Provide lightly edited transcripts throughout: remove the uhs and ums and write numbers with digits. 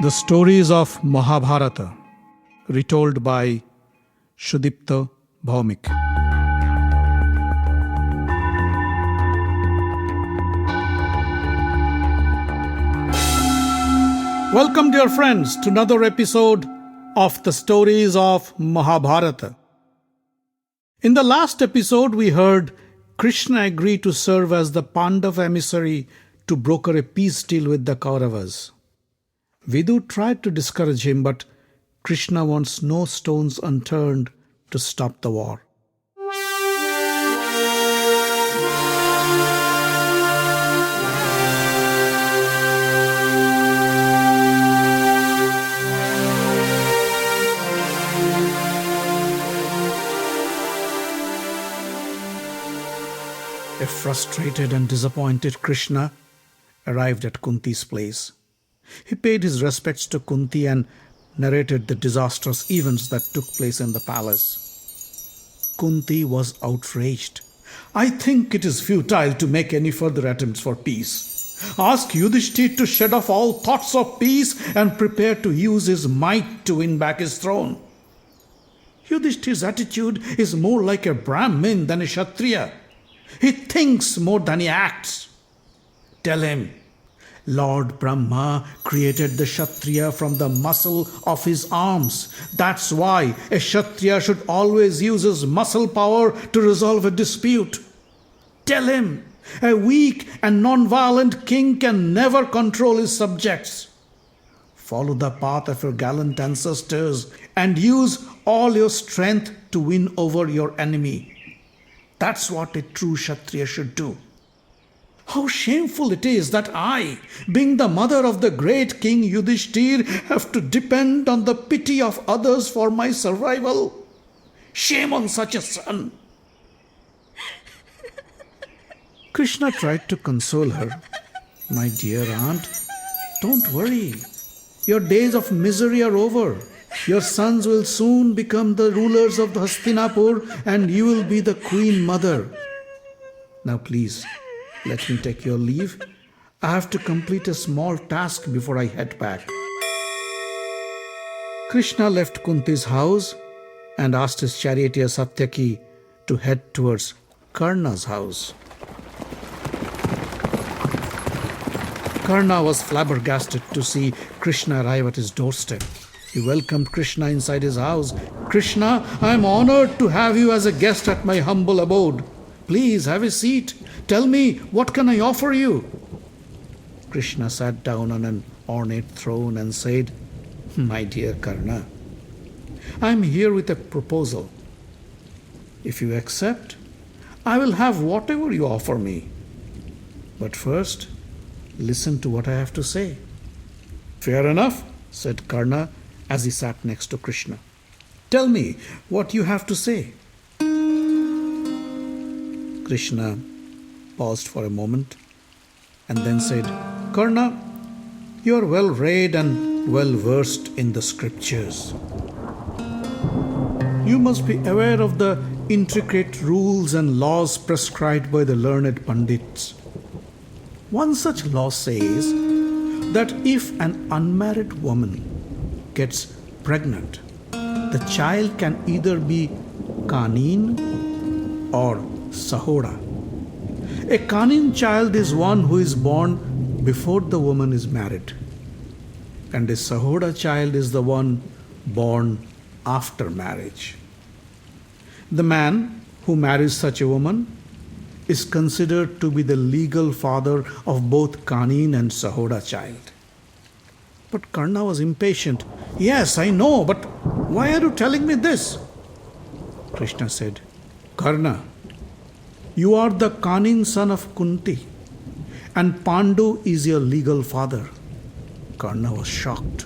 The stories of Mahabharata, retold by Sudipta Bhawmik. Welcome, dear friends, to another episode of the stories of Mahabharata. In the last episode, we heard Krishna agree to serve as the Pandav emissary to broker a peace deal with the Kauravas. Vidu tried to discourage him, but Krishna wants no stones unturned to stop the war. A frustrated and disappointed Krishna arrived at Kunti's place. He paid his respects to Kunti and narrated the disastrous events that took place in the palace. Kunti was outraged. "I think it is futile to make any further attempts for peace. Ask Yudhishthir to shed off all thoughts of peace and prepare to use his might to win back his throne." Yudhishthir's attitude is more like a Brahmin than a Kshatriya. He thinks more than he acts. Tell him, Lord Brahma created the Kshatriya from the muscle of his arms. That's why a Kshatriya should always use his muscle power to resolve a dispute. Tell him, a weak and non-violent king can never control his subjects. Follow the path of your gallant ancestors and use all your strength to win over your enemy. That's what a true Kshatriya should do. How shameful it is that I, being the mother of the great King Yudhishthir, have to depend on the pity of others for my survival. Shame on such a son. Krishna tried to console her. "My dear aunt, don't worry. Your days of misery are over. Your sons will soon become the rulers of Hastinapur and you will be the queen mother. Now please, let me take your leave. I have to complete a small task before I head back." Krishna left Kunti's house and asked his charioteer Satyaki to head towards Karna's house. Karna was flabbergasted to see Krishna arrive at his doorstep. He welcomed Krishna inside his house. "Krishna, I am honored to have you as a guest at my humble abode. Please have a seat. Tell me, what can I offer you?" Krishna sat down on an ornate throne and said, "My dear Karna, I am here with a proposal. If you accept, I will have whatever you offer me. But first, listen to what I have to say." "Fair enough," said Karna as he sat next to Krishna. "Tell me what you have to say." Krishna paused for a moment and then said, "Karna, you are well read and well versed in the scriptures. You must be aware of the intricate rules and laws prescribed by the learned Pandits. One such law says that if an unmarried woman gets pregnant, the child can either be Kanin or Sahoda. A Kanin child is one who is born before the woman is married, and a Sahoda child is the one born after marriage. The man who marries such a woman is considered to be the legal father of both Kanin and Sahoda child." But Karna was impatient. "Yes, I know, but why are you telling me this?" Krishna said, "Karna, you are the Kanin son of Kunti, and Pandu is your legal father." Karna was shocked.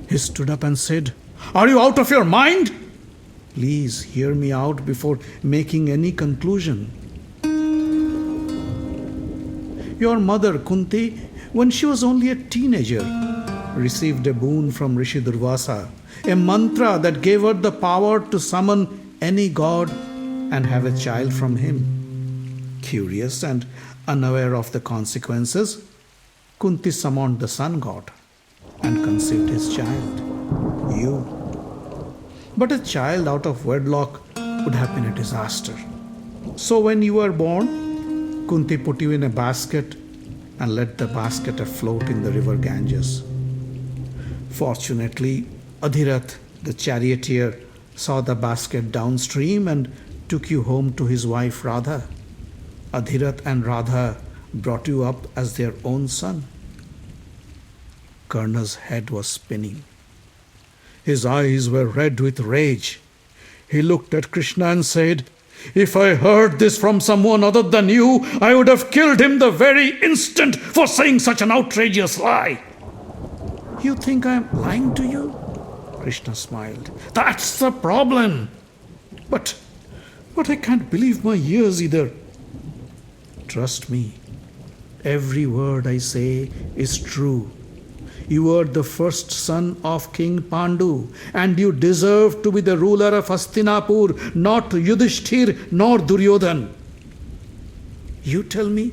He stood up and said, "Are you out of your mind? Please hear me out before making any conclusion. Your mother, Kunti, when she was only a teenager, received a boon from Rishi Durvasa, a mantra that gave her the power to summon any god and have a child from him. Curious and unaware of the consequences, Kunti summoned the sun god. and conceived his child, you. But a child out of wedlock would have been a disaster. So when you were born, Kunti put you in a basket and let the basket afloat in the river Ganges. Fortunately, Adhirath, the charioteer, saw the basket downstream and took you home to his wife Radha. Adhirath and Radha brought you up as their own son. Karna's head was spinning. His eyes were red with rage. He looked at Krishna and said, "If I heard this from someone other than you, I would have killed him the very instant for saying such an outrageous lie." "You think I am lying to you?" Krishna smiled. "That's the problem. But I can't believe my ears either." "Trust me, every word I say is true. You were the first son of King Pandu, and you deserve to be the ruler of Hastinapur, not Yudhishthir nor Duryodhana. You tell me,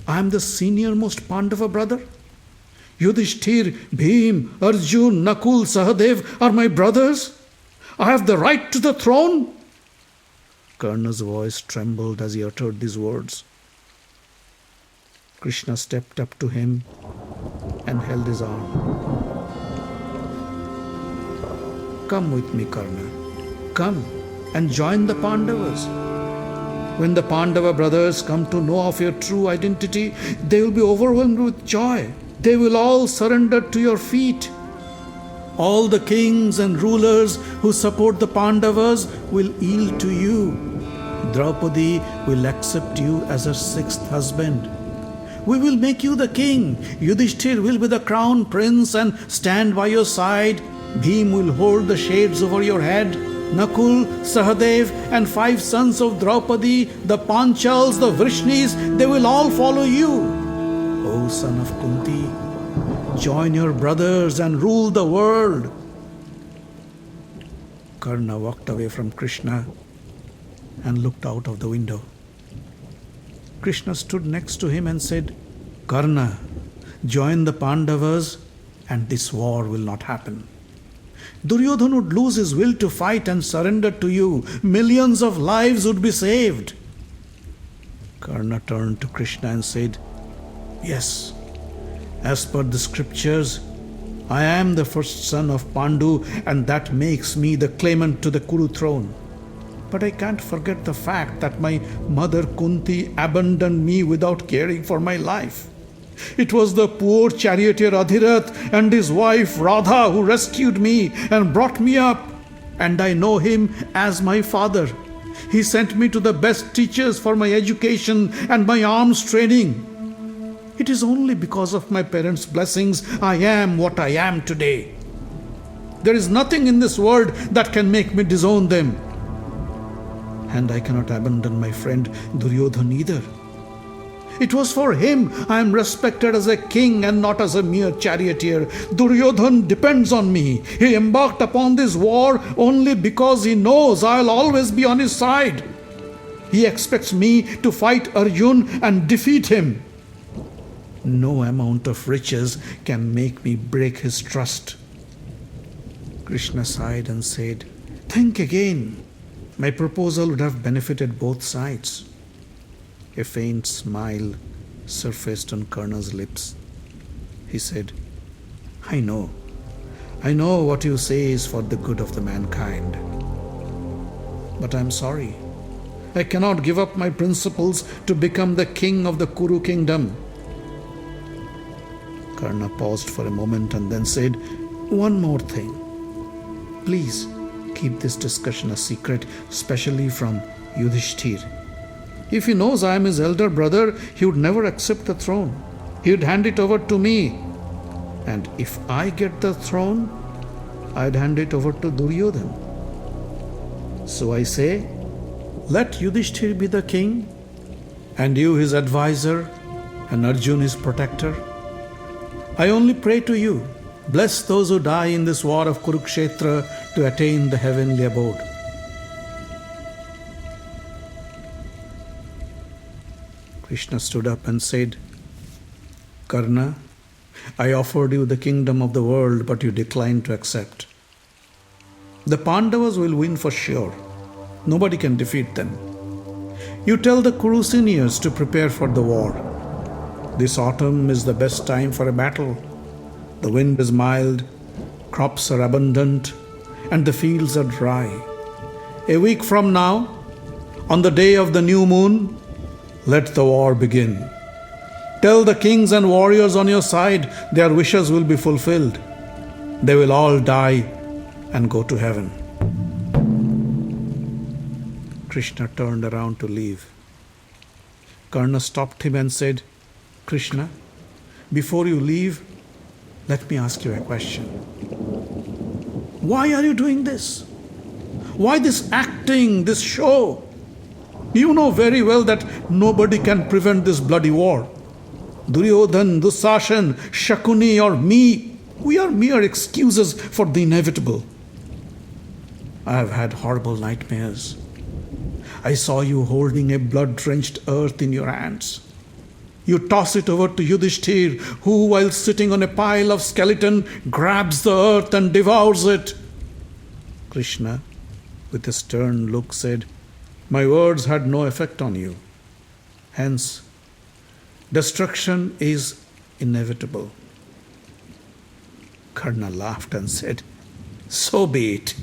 I am the senior-most Pandava brother? Yudhishthir, Bhim, Arjun, Nakul, Sahadev are my brothers? I have the right to the throne?" Karna's voice trembled as he uttered these words. Krishna stepped up to him and held his arm. "Come with me, Karna. Come and join the Pandavas. When the Pandava brothers come to know of your true identity, they will be overwhelmed with joy. They will all surrender to your feet. All the kings and rulers who support the Pandavas will yield to you. Draupadi will accept you as her sixth husband. We will make you the king. Yudhishthir will be the crown prince and stand by your side. Bhim will hold the shades over your head. Nakul, Sahadev, and 5 sons of Draupadi, the Panchals, the Vrishnis, they will all follow you. O son of Kunti, join your brothers and rule the world." Karna walked away from Krishna and looked out of the window. Krishna stood next to him and said, "Karna, join the Pandavas and this war will not happen. Duryodhana would lose his will to fight and surrender to you. Millions of lives would be saved." Karna turned to Krishna and said, "Yes, as per the scriptures, I am the first son of Pandu, and that makes me the claimant to the Kuru throne. But I can't forget the fact that my mother Kunti abandoned me without caring for my life. It was the poor charioteer Adhirath and his wife Radha who rescued me and brought me up, and I know him as my father. He sent me to the best teachers for my education and my arms training. It is only because of my parents' blessings I am what I am today. There is nothing in this world that can make me disown them. And I cannot abandon my friend Duryodhana either. It was for him I am respected as a king and not as a mere charioteer. Duryodhana depends on me. He embarked upon this war only because he knows I'll always be on his side. He expects me to fight Arjun and defeat him. No amount of riches can make me break his trust." Krishna sighed and said, "Think again. My proposal would have benefited both sides." A faint smile surfaced on Karna's lips. He said, I know what you say is for the good of the mankind. But I'm sorry. I cannot give up my principles to become the king of the Kuru kingdom." Karna paused for a moment and then said, "One more thing. Please keep this discussion a secret, especially from Yudhishthir. If he knows I am his elder brother, he would never accept the throne. He would hand it over to me. And if I get the throne, I'd hand it over to Duryodhana. So I say, let Yudhishthir be the king, and you his advisor, and Arjun his protector. I only pray to you, bless those who die in this war of Kurukshetra to attain the heavenly abode." Krishna stood up and said, "Karna, I offered you the kingdom of the world, but you declined to accept. The Pandavas will win for sure. Nobody can defeat them. You tell the Kurusinians to prepare for the war. This autumn is the best time for a battle. The wind is mild, crops are abundant, and the fields are dry. A week from now, on the day of the new moon, let the war begin. Tell the kings and warriors on your side their wishes will be fulfilled. They will all die and go to heaven. Krishna turned around to leave. Karna stopped him and said, Krishna, before you leave, let me ask you a question. Why are you doing this? Why this acting, this show? You know very well that nobody can prevent this bloody war. Duryodhana, Dusashan, Shakuni or me, we are mere excuses for the inevitable. I have had horrible nightmares. I saw you holding a blood-drenched earth in your hands. You toss it over to Yudhishthir, who, while sitting on a pile of skeleton, grabs the earth and devours it. Krishna, with a stern look, said, My words had no effect on you. Hence, destruction is inevitable. Karna laughed and said, So be it.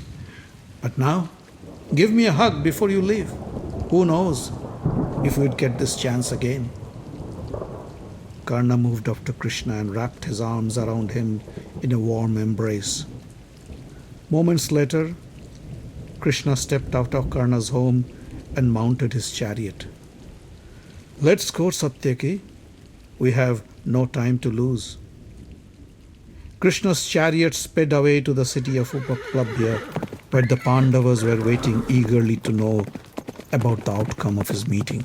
But now, give me a hug before you leave. Who knows if we'd get this chance again. Karna moved up to Krishna and wrapped his arms around him in a warm embrace. Moments later, Krishna stepped out of Karna's home and mounted his chariot. Let's go, Satyaki. We have no time to lose. Krishna's chariot sped away to the city of Upaplabhya, where the Pandavas were waiting eagerly to know about the outcome of his meeting.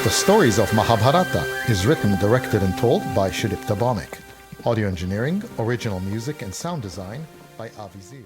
The Stories of Mahabharata is written, directed and told by Sudipta Bhawmik. Audio engineering, original music and sound design by Aviziv.